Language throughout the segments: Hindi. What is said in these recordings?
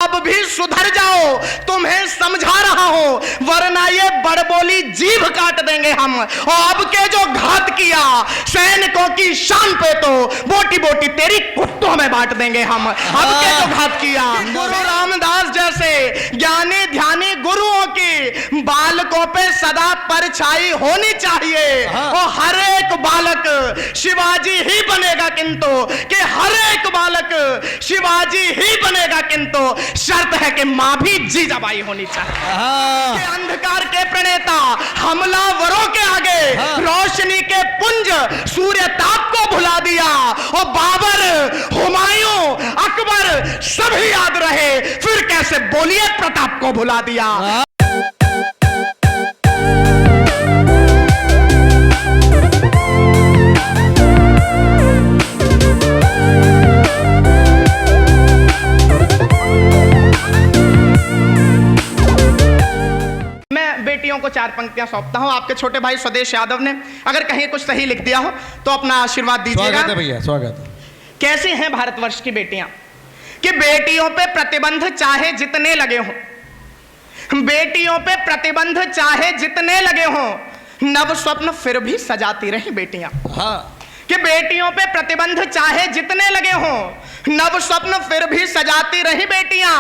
अब भी सुधर जाओ, तुम्हें समझा रहा हूं, वरना ये बड़बोली जीभ काट देंगे हम। और अब के जो घात किया सैनिकों की शान पे, तो बोटी बोटी तेरी कुत्तों में बांट देंगे हम। अब के जो घात किया, गुरु रामदास जैसे ज्ञानी ध्यानी गुरुओं की बालकों पे सदा परछाई होनी चाहिए। और हर एक बालक शिवाजी ही बनेगा, किंतु कि हर एक बालक शिवाजी ही बनेगा, किंतु शर्त है कि मां भी जीजाबाई होनी चाहिए। कि अंधकार के प्रणेता हमलावरों के आगे रोशनी के पुंज सूर्यताप को भुला दिया। और बाबर, हुमायूं, अकबर सभी याद रहे, फिर कैसे बोलिए प्रताप को भुला दिया। बेटियों को चार पंक्तियां सौंपता हूं। आपके छोटे भाई स्वदेश यादव ने अगर कहीं कुछ सही लिख दिया हो तो अपना आशीर्वाद दीजिएगा। स्वागत है भैया, स्वागत। कैसी हैं भारतवर्ष की बेटियां कि बेटियों पे प्रतिबंध चाहे जितने लगे हों, बेटियों पे प्रतिबंध चाहे जितने लगे हों, नव स्वप्न फिर भी सजाती रही बेटियां। कि बेटियों पे प्रतिबंध चाहे जितने लगे हों, नव स्वप्न फिर भी सजाती रही बेटियां।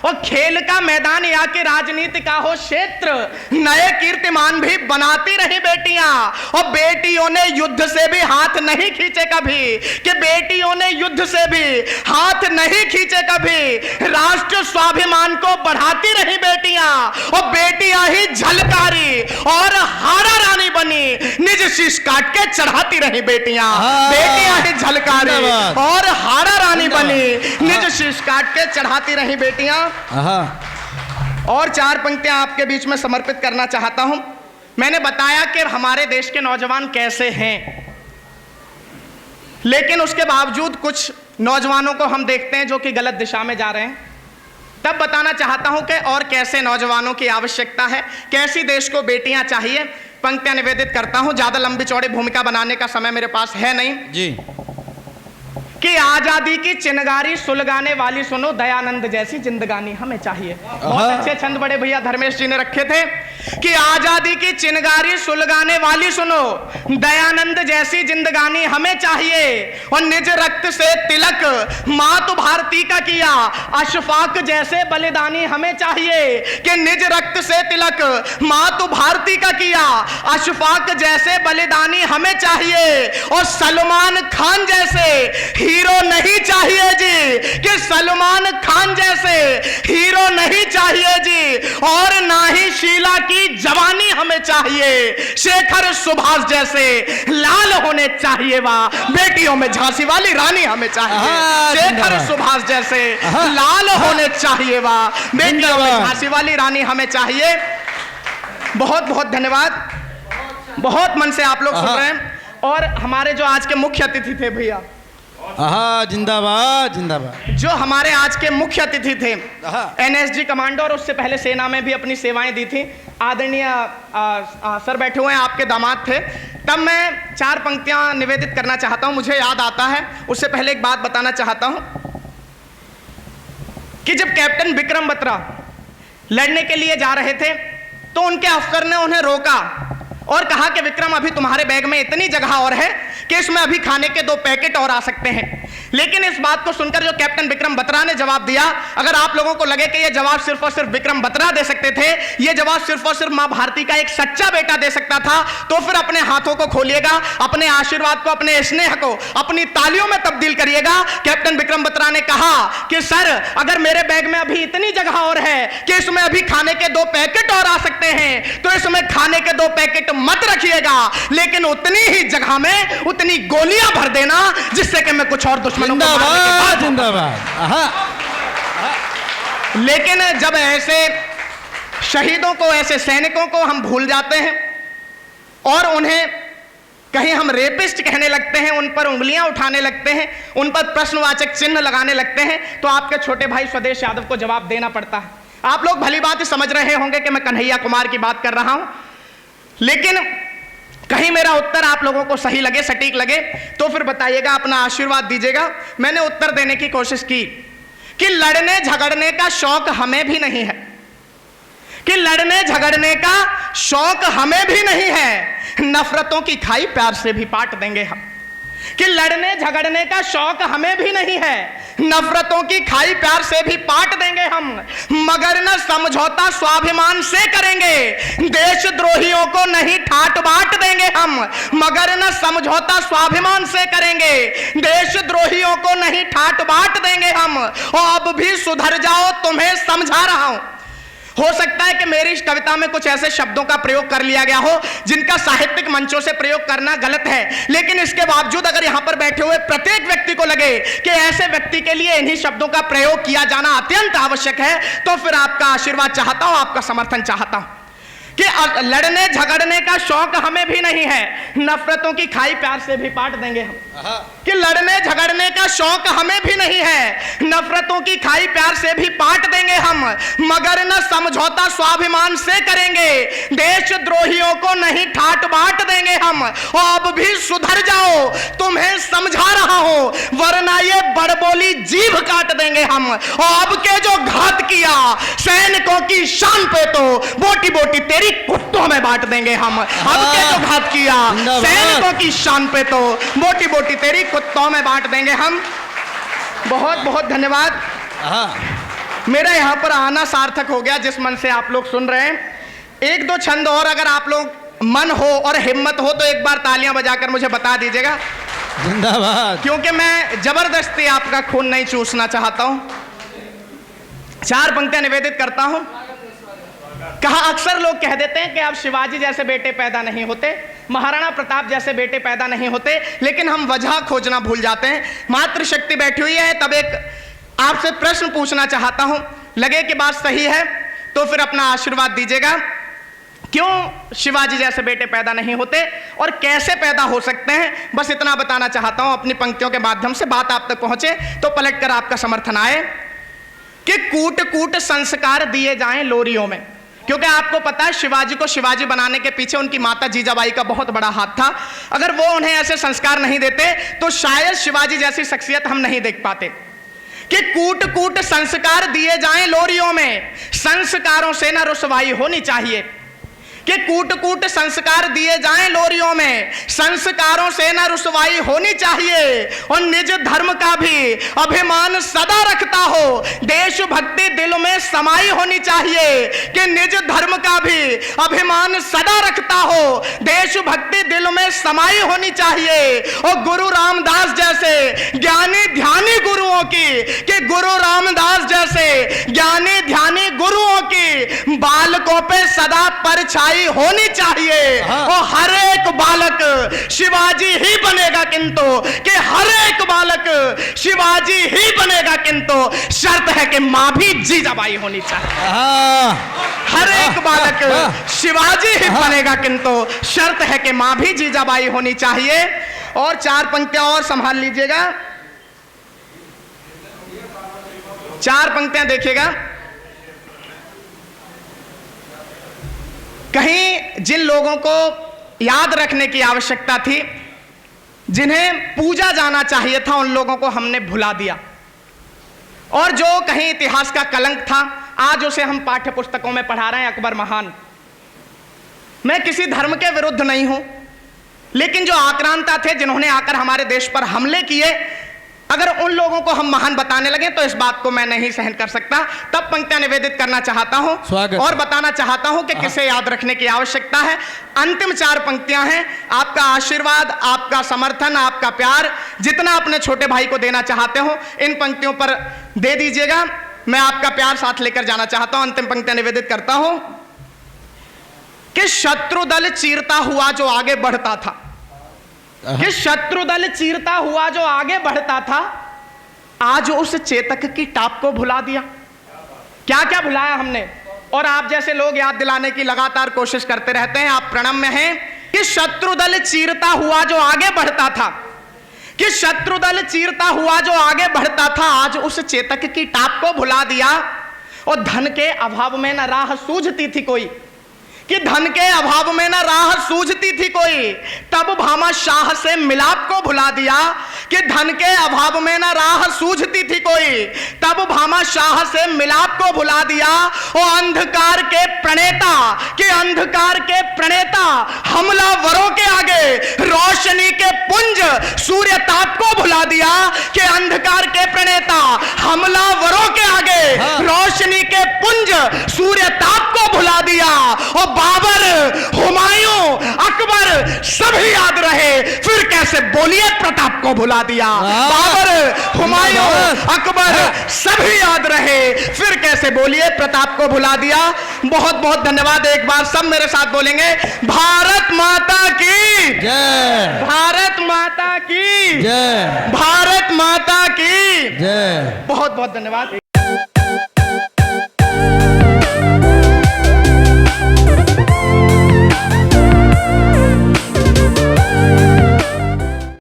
और खेल का मैदान या कि राजनीति का हो क्षेत्र, नए कीर्तिमान भी बनाती रही बेटियां। और बेटियों ने युद्ध से भी हाथ नहीं खींचे कभी, कि बेटियों ने युद्ध से भी हाथ नहीं खींचे कभी, राष्ट्र स्वाभिमान को बढ़ाती रही बेटियां। और बेटियां ही झलकारी और हारा रानी बनी, निज शीश काट के चढ़ाती रही बेटियां। बेटियां ही झलकारी और हारा रानी बनी, निज शीश काट के चढ़ाती रही बेटियां। और चार पंक्तियां आपके बीच में समर्पित करना चाहता हूं। मैंने बताया कि हमारे देश के नौजवान कैसे हैं, लेकिन उसके बावजूद कुछ नौजवानों को हम देखते हैं जो कि गलत दिशा में जा रहे हैं। तब बताना चाहता हूं कि और कैसे नौजवानों की आवश्यकता है, कैसी देश को बेटियां चाहिए। पंक्तियां निवेदित करता हूं, ज्यादा लंबी चौड़ी भूमिका बनाने का समय मेरे पास है नहीं जी। कि आजादी की चिनगारी सुलगाने वाली सुनो, दयानंद जैसी जिंदगानी हमें चाहिए। बहुत अच्छे छंद बड़े भैया धर्मेश जी ने रखे थे कि आजादी की चिनगारी सुलगाने वाली सुनो, दयानंद जैसी जिंदगानी हमें चाहिए। और निज रक्त से तिलक मातु भारती का किया, अशफाक जैसे बलिदानी हमें चाहिए। कि निज रक्त से तिलक मातु भारती का किया, अशफाक जैसे बलिदानी हमें चाहिए। और सलमान खान जैसे हीरो नहीं चाहिए जी, कि सलमान खान जैसे हीरो नहीं चाहिए जी। और ना ही शीला की जवानी हमें चाहिए, शेखर सुभाष जैसे लाल होने चाहिए। वाह, बेटियों में झांसी वाली रानी हमें चाहिए, शेखर सुभाष जैसे लाल होने चाहिए। वाह, बेटियों में झांसी वाली रानी हमें चाहिए। बहुत बहुत धन्यवाद, बहुत मन से आप लोग सुन रहे हैं। और हमारे जो आज के मुख्य अतिथि थे भैया, जिंदाबाद जिंदाबाद, जो हमारे आज के मुख्य अतिथि थे, एनएसजी कमांडो और उससे पहले सेना में भी अपनी सेवाएं दी थी, आदरणीय सर बैठे हुए हैं, आपके दामाद थे। तब मैं चार पंक्तियां निवेदित करना चाहता हूं, मुझे याद आता है। उससे पहले एक बात बताना चाहता हूं कि जब कैप्टन विक्रम बत्रा लड़ने के लिए जा रहे थे तो उनके अफसर ने उन्हें रोका और कहा कि विक्रम, अभी तुम्हारे बैग में इतनी जगह और है कि इसमें अभी खाने के 2 पैकेट और आ सकते हैं। लेकिन इस बात को सुनकर जो कैप्टन विक्रम बत्रा ने जवाब दिया, अगर आप लोगों को लगे कि यह जवाब सिर्फ और सिर्फ विक्रम बत्रा दे सकते थे, यह जवाब सिर्फ और सिर्फ मां भारती का एक सच्चा बेटा दे सकता था, तो फिर अपने हाथों को खोलिएगा, अपने आशीर्वाद को, अपने स्नेह को अपनी तालियों में तब्दील करिएगा। कैप्टन विक्रम बत्रा ने कहा कि सर, अगर मेरे बैग में अभी इतनी जगह और है कि इसमें अभी खाने के 2 पैकेट और आ सकते हैं, तो इसमें खाने के 2 पैकेट मत रखिएगा, लेकिन उतनी ही जगह में उतनी गोलियां भर देना जिससे कि मैं कुछ और दुश्मनों को मारने के बाद। लेकिन जब ऐसे शहीदों को, ऐसे सैनिकों को हम भूल जाते हैं और उन्हें कहीं हम रेपिस्ट कहने लगते हैं, उन पर उंगलियां उठाने लगते हैं, उन पर प्रश्नवाचक चिन्ह लगाने लगते हैं, तो आपके छोटे भाई स्वदेश यादव को जवाब देना पड़ता है। आप लोग भली बात समझ रहे होंगे कि मैं कन्हैया कुमार की बात कर रहा हूं, लेकिन कहीं मेरा उत्तर आप लोगों को सही लगे, सटीक लगे, तो फिर बताइएगा, अपना आशीर्वाद दीजिएगा। मैंने उत्तर देने की कोशिश की कि लड़ने झगड़ने का शौक हमें भी नहीं है, कि लड़ने झगड़ने का शौक हमें भी नहीं है, नफरतों की खाई प्यार से भी पाट देंगे हम। कि लड़ने झगड़ने का शौक हमें भी नहीं है, नफरतों की खाई प्यार से भी पाट देंगे हम, मगर न समझौता स्वाभिमान से करेंगे, देशद्रोहियों को नहीं ठाट बाट देंगे हम, मगर न समझौता स्वाभिमान से करेंगे, देशद्रोहियों को नहीं ठाट बाट देंगे हम। और अब भी सुधर जाओ, तुम्हें समझा रहा हूं। हो सकता है कि मेरी इस कविता में कुछ ऐसे शब्दों का प्रयोग कर लिया गया हो जिनका साहित्यिक मंचों से प्रयोग करना गलत है, लेकिन इसके बावजूद अगर यहां पर बैठे हुए प्रत्येक व्यक्ति को लगे कि ऐसे व्यक्ति के लिए इन्हीं शब्दों का प्रयोग किया जाना अत्यंत आवश्यक है, तो फिर आपका आशीर्वाद चाहता हूं, आपका समर्थन चाहता हूं। कि लड़ने झगड़ने का शौक हमें भी नहीं है, नफरतों की खाई प्यार से भी पाट देंगे हम। कि लड़ने झगड़ने का शौक हमें भी नहीं है, नफरतों की खाई प्यार से भी पाट देंगे हम, मगर न समझौता स्वाभिमान से करेंगे, देशद्रोहियों को नहीं ठाट बाट देंगे हम। और अब भी सुधर जाओ, तुम्हें समझा रहा हूं, वरना ये बड़बोली जीभ काट देंगे हम। और अब के जो घात किया सैनिकों की शान पे, तो बोटी बोटी तेरी कुत्तों में बांट देंगे हम। अब के जो घात किया सैनिकों की शान पे, तो बोटी बोटी तेरी कुत्तों में बांट देंगे हम। बहुत बहुत धन्यवाद। मेरा यहां पर आना सार्थक हो गया जिस मन से आप लोग सुन रहे हैं। एक दो छंद और अगर आप लोग मन हो और हिम्मत हो तो एक बार तालियां बजाकर मुझे बता दीजिएगा। जिंदाबाद। क्योंकि मैं जबरदस्ती आपका खून नहीं चूसना चाहता हूं। चार पंक्तियां निवेदित करता हूं। कहा अक्सर लोग कह देते हैं कि अब शिवाजी जैसे बेटे पैदा नहीं होते, महाराणा प्रताप जैसे बेटे पैदा नहीं होते, लेकिन हम वजह खोजना भूल जाते हैं। मातृशक्ति बैठी हुई है, तब एक आपसे प्रश्न पूछना चाहता हूं, लगे कि बात सही है तो फिर अपना आशीर्वाद दीजिएगा। क्यों शिवाजी जैसे बेटे पैदा नहीं होते और कैसे पैदा हो सकते हैं, बस इतना बताना चाहता हूं। अपनी पंक्तियों के माध्यम से बात आप तक पहुंचे तो पलटकर आपका समर्थन आए। कि कूट कूट संस्कार दिए जाएं लोरियों में, क्योंकि आपको पता है शिवाजी को शिवाजी बनाने के पीछे उनकी माता जीजाबाई का बहुत बड़ा हाथ था। अगर वो उन्हें ऐसे संस्कार नहीं देते तो शायद शिवाजी जैसी शख्सियत हम नहीं देख पाते। कि कूट कूट संस्कार दिए जाएं लोरियों में, संस्कारों से न रुसवाई होनी चाहिए। कि कूट कूट संस्कार दिए जाएं लोरियों में, संस्कारों से न रुसवाई होनी चाहिए। और निज धर्म का भी अभिमान सदा रखता हो, देशभक्ति दिल में समाई होनी चाहिए। कि निज धर्म का भी अभिमान सदा रखता हो, देशभक्ति दिल में समाई होनी चाहिए। और गुरु रामदास जैसे ज्ञानी ध्यानी गुरुओं की, कि गुरु रामदास जैसे ज्ञानी ध्यानी गुरुओं की बालकों पे सदा परछाई होनी चाहिए। और हर एक बालक शिवाजी ही बनेगा, किंतु कि हर एक बालक शिवाजी ही बनेगा, किंतु शर्त है कि मां भी जीजाबाई होनी चाहिए। हर एक बालक शिवाजी ही बनेगा, किंतु शर्त है कि मां भी जीजाबाई होनी चाहिए। और चार पंक्तियां और संभाल लीजिएगा, चार पंक्तियां देखिएगा। कहीं जिन लोगों को याद रखने की आवश्यकता थी, जिन्हें पूजा जाना चाहिए था, उन लोगों को हमने भुला दिया। और जो कहीं इतिहास का कलंक था, आज उसे हम पाठ्य पुस्तकों में पढ़ा रहे हैं, अकबर महान। मैं किसी धर्म के विरुद्ध नहीं हूं, लेकिन जो आक्रांता थे, जिन्होंने आकर हमारे देश पर हमले किए, अगर उन लोगों को हम महान बताने लगे तो इस बात को मैं नहीं सहन कर सकता। तब पंक्तियां निवेदित करना चाहता हूं और बताना चाहता हूं कि किसे याद रखने की आवश्यकता है। अंतिम चार पंक्तियां हैं। आपका आशीर्वाद, आपका समर्थन, आपका प्यार जितना अपने छोटे भाई को देना चाहते हो, इन पंक्तियों पर दे दीजिएगा। मैं आपका प्यार साथ लेकर जाना चाहता हूं। अंतिम पंक्तियां निवेदित करता हूं कि शत्रु दल चीरता हुआ जो आगे बढ़ता था, कि शत्रु दल चीरता हुआ जो आगे बढ़ता था, आज उस चेतक की टाप को भुला दिया। क्या क्या भुलाया हमने, और आप जैसे लोग याद दिलाने की लगातार कोशिश करते रहते हैं। आप प्रणम्य हैं कि शत्रु दल चीरता हुआ जो आगे बढ़ता था, कि शत्रु दल चीरता हुआ जो आगे बढ़ता था, आज उस चेतक की टाप को भुला दिया। और धन के अभाव में न राह सूझती थी कोई, कि धन के अभाव में ना राह सूझती थी कोई, तब भामा शाह से मिलाप को भुला दिया। कि धन के अभाव में ना राह सूझती थी कोई, तब भामा शाह से मिलाप को भुला दिया। ओ अंधकार के प्रणेता, कि अंधकार के प्रणेता हमलावरों के आगे रोशनी के पुंज सूर्य ताप को भुला दिया। कि अंधकार के प्रणेता हमलावरों के आगे रोशनी के पुंज सूर्य ताप को भुला दिया। और बाबर, हुमायूं, अकबर सभी याद रहे, फिर कैसे बोलिए प्रताप को भुला दिया। बाबर, हुमायूं, अकबर सभी याद रहे, फिर कैसे बोलिए प्रताप को भुला दिया। बहुत बहुत धन्यवाद। एक बार सब मेरे साथ बोलेंगे, भारत माता की जय, भारत माता की जय, भारत माता की जय। बहुत बहुत धन्यवाद।